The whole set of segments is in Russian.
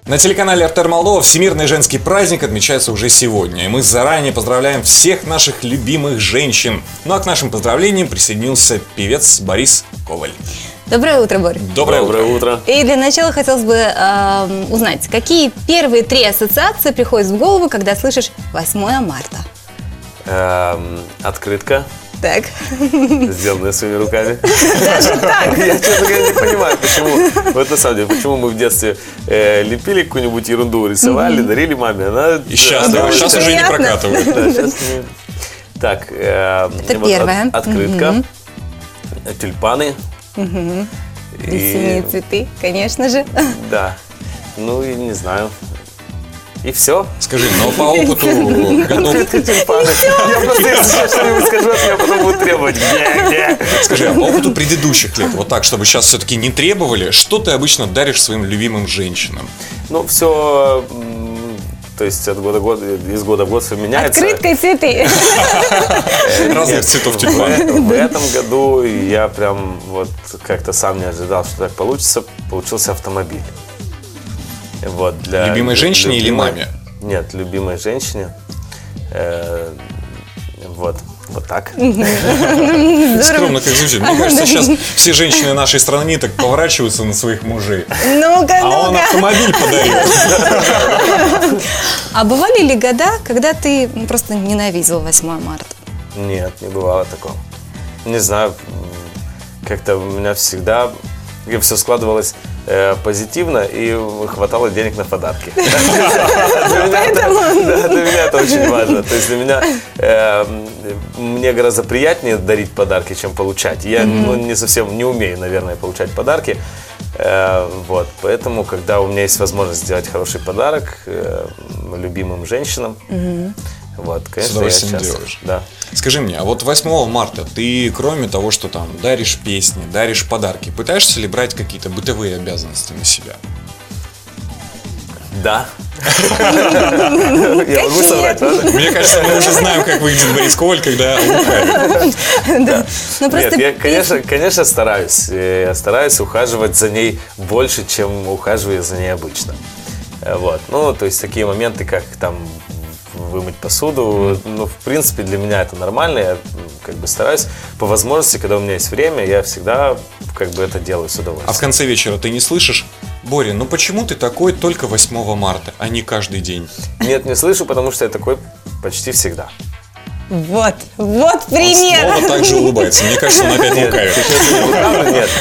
На телеканале РТР Молдова Всемирный женский праздник отмечается уже сегодня. И мы заранее поздравляем всех наших любимых женщин. Ну а к нашим поздравлениям присоединился певец Борис Коваль. Доброе утро, Борь. Доброе утро. И для начала хотелось бы узнать, какие первые три ассоциации приходят в голову, когда слышишь 8 марта? Открытка, Так. сделанная своими руками. Даже так? Я, честно говоря, не понимаю, почему. Вот на самом деле, почему мы в детстве лепили какую-нибудь ерунду, рисовали, дарили маме. Она И сейчас уже не прокатывает. Да, сейчас не. Так, Это первое. Открытка, тюльпаны. Весенние цветы, конечно же. Да. Ну и не знаю. И все. Скажи, но по опыту годов... Тюльпаны. Я просто, если сейчас что-нибудь скажу, я потом буду требовать. Где? Скажи, а по опыту предыдущих лет, вот так, чтобы сейчас все-таки не требовали, что ты обычно даришь своим любимым женщинам? Ну, все, то есть от года в год, из года в год все меняется. Открытка и цветы. Разных цветов тюльпаны. В этом году я прям вот как-то сам не ожидал, что так получится. Получился автомобиль. Вот, для Любимой женщине или маме? Нет, любимой женщине. Вот так. Скромно как звучит. Мне кажется, сейчас все женщины нашей страны так поворачиваются на своих мужей. Ну-ка, А он ну-ка. автомобиль подарил. А бывали ли года, когда ты просто ненавидел 8 марта? Нет, не бывало такого. Не знаю, как-то у меня всегда все складывалось позитивно и хватало денег на подарки. Для меня это очень важно. То есть для меня мне гораздо приятнее дарить подарки, чем получать. Я не совсем не умею, наверное, получать подарки. Вот, поэтому, когда у меня есть возможность сделать хороший подарок любимым женщинам, вот, конечно, я часто делаешь. Да. Скажи мне, а вот 8 марта ты, кроме того, что там даришь песни, даришь подарки, пытаешься ли брать какие-то бытовые обязанности на себя? Да. Я могу соврать, правда? Мне кажется, мы уже знаем, как выглядит Борис Коваль, когда лукавит. Нет, я, конечно, стараюсь. Я стараюсь ухаживать за ней больше, чем ухаживаю за ней обычно. Вот. Ну, то есть такие моменты, как там вымыть посуду, ну, в принципе, для меня это нормально. Я как бы стараюсь по возможности, когда у меня есть время, я всегда как бы это делаю с удовольствием. А в конце вечера ты не слышишь: Боря, ну почему ты такой только 8 марта, а не каждый день? Нет, не слышу, потому что я такой почти всегда. Вот пример. Он снова так же улыбается. Мне кажется, он опять лукавит.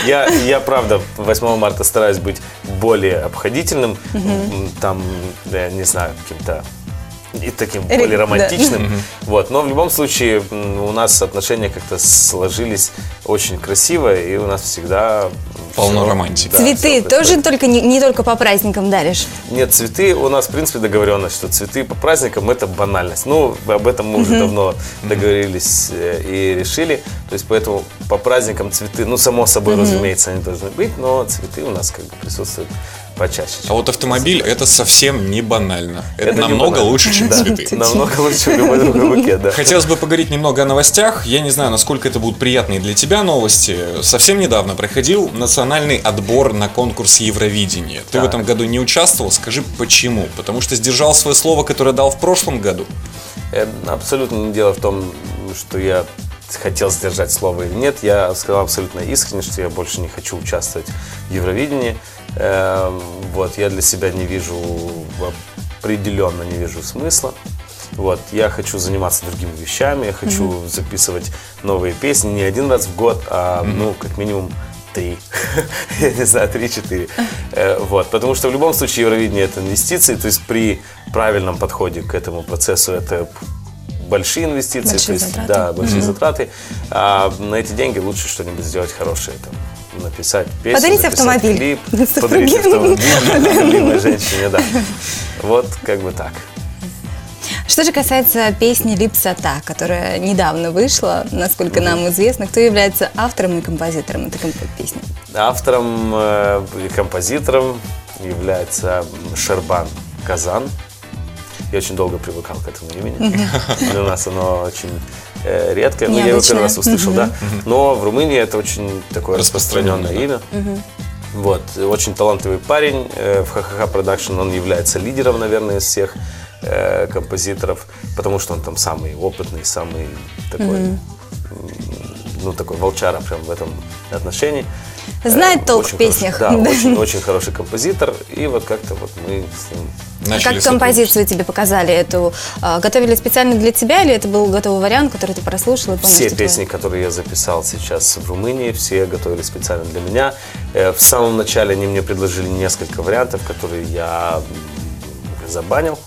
Нет, я правда 8 марта стараюсь быть более обходительным, там, я не знаю, каким-то и таким более романтичным. Вот. Но в любом случае у нас отношения как-то сложились очень красиво, и у нас всегда полно романтики. Да, цветы тоже не только по праздникам даришь? Нет, цветы у нас в принципе договоренность, что цветы по праздникам это банальность. Ну, об этом мы уже давно договорились и решили. То есть поэтому по праздникам цветы, ну, само собой, разумеется, они должны быть, но цветы у нас как бы присутствуют почаще. А вот автомобиль это совсем не банально. Это намного банально. Лучше, чем цветы. Намного лучше, чем любой другой букет, да. Хотелось бы поговорить немного о новостях. Я не знаю, насколько это будут приятные для тебя новости. Совсем недавно проходил национальный отбор на конкурс Евровидения. Ты в этом году не участвовал. Скажи, почему? Потому что сдержал свое слово, которое дал в прошлом году? Абсолютно не дело в том, что я хотел сдержать слово или нет. Я сказал абсолютно искренне, что я больше не хочу участвовать в Евровидении. Вот, я для себя определенно не вижу смысла. Вот, я хочу заниматься другими вещами, я хочу записывать новые песни не один раз в год, а ну, как минимум 3, я не знаю, 3-4. Вот, потому что в любом случае Евровидение это инвестиции, то есть при правильном подходе к этому процессу это большие инвестиции, большие то есть, затраты. Да, большие затраты. А на эти деньги лучше что-нибудь сделать хорошее, там, написать песню, подарить записать автомобиль. клип, подарить автомобиль любимой женщине, да. Вот как бы так. Что же касается песни «Липсота», которая недавно вышла, насколько нам известно, кто является автором и композитором этой песни? Автором и композитором является Шербан Казан. Я очень долго привыкал к этому имени. Для нас оно очень редкое. Я его первый раз услышал, да. Но в Румынии это очень такое распространенное имя. Вот, очень талантливый парень в ХХХ Production, он является лидером, наверное, из всех композиторов, потому что он там самый опытный, самый такой, ну, такой волчара прям в этом отношении. Знает толк в Очень песнях. хороший, да, очень хороший композитор, и вот как-то вот мы с ним... Начали Как композицию тебе показали эту? Готовили специально для тебя или это был готовый вариант, который ты прослушал и понял, Все что песни, которые я записал сейчас в Румынии, все готовили специально для меня. В самом начале они мне предложили несколько вариантов, которые я забанил.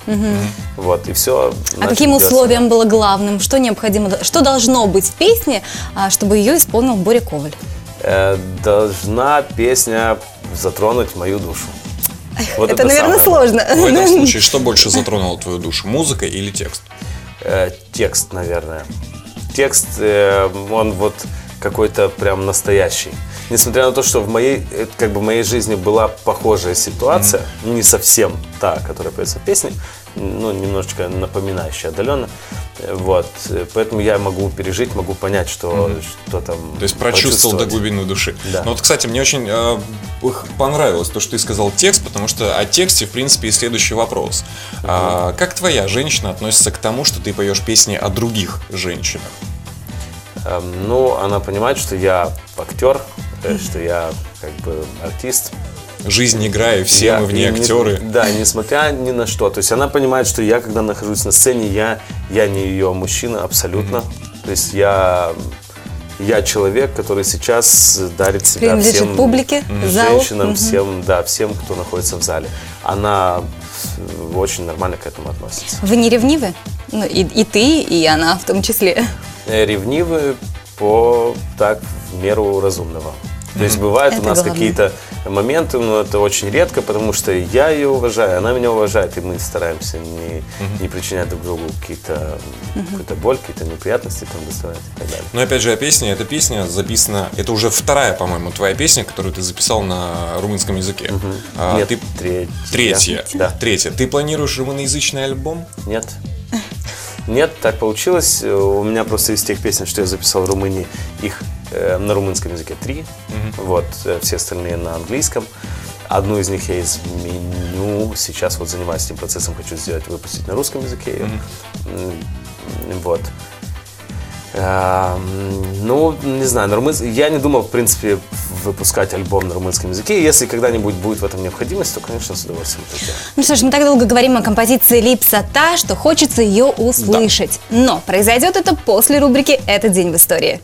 Вот, и все. А каким условием было главным? Что необходимо, что должно быть в песне, чтобы ее исполнил Боря Коваль? Должна песня затронуть мою душу. Вот это, наверное, самое. сложно. В этом случае, что больше затронуло твою душу, музыка или текст? Текст, наверное. Текст, он вот какой-то прям настоящий. Несмотря на то, что в моей жизни была похожая ситуация, не совсем та, которая поется в песне, ну, немножечко напоминающая отдаленно. Вот. Поэтому я могу пережить, могу понять, что там. То есть прочувствовал до глубины души. Да. Ну вот, кстати, мне очень понравилось то, что ты сказал текст, потому что о тексте, в принципе, и следующий вопрос. Как твоя женщина относится к тому, что ты поешь песни о других женщинах? Ну, она понимает, что я актер, что я как бы артист. Жизнь играю, все мы в ней актеры. Да, несмотря ни на что. То есть она понимает, что я, когда нахожусь на сцене, я не ее мужчина абсолютно. То есть я человек, который сейчас дарит себя всем публике, женщинам, всем, кто находится в зале. Она очень нормально к этому относится. Вы не ревнивы? Ну, и ты, и она в том числе. Ревнивы в меру разумного. То есть бывают Это у нас главное. какие-то моменты, но это очень редко, потому что я ее уважаю, она меня уважает, и мы стараемся не причинять друг другу какую-то боль, какие-то неприятности там доставать и так далее. Но опять же о песне. Эта песня записана, это уже вторая, по-моему, твоя песня, которую ты записал на румынском языке. Нет, Третья. Да. Третья. Ты планируешь румыноязычный альбом? Нет. Нет, так получилось. У меня просто из тех песен, что я записал в Румынии, их на румынском языке 3. Вот, все остальные на английском. Одну из них я изменю. Сейчас вот занимаюсь этим процессом, хочу выпустить на русском языке ее. Вот. Ну, не знаю, я не думал, в принципе, выпускать альбом на румынском языке. Если когда-нибудь будет в этом необходимость, то, конечно, с удовольствием это сделаю. Ну что ж, мы так долго говорим о композиции «Липсота», что хочется ее услышать. Но произойдет это после рубрики «Этот день в истории».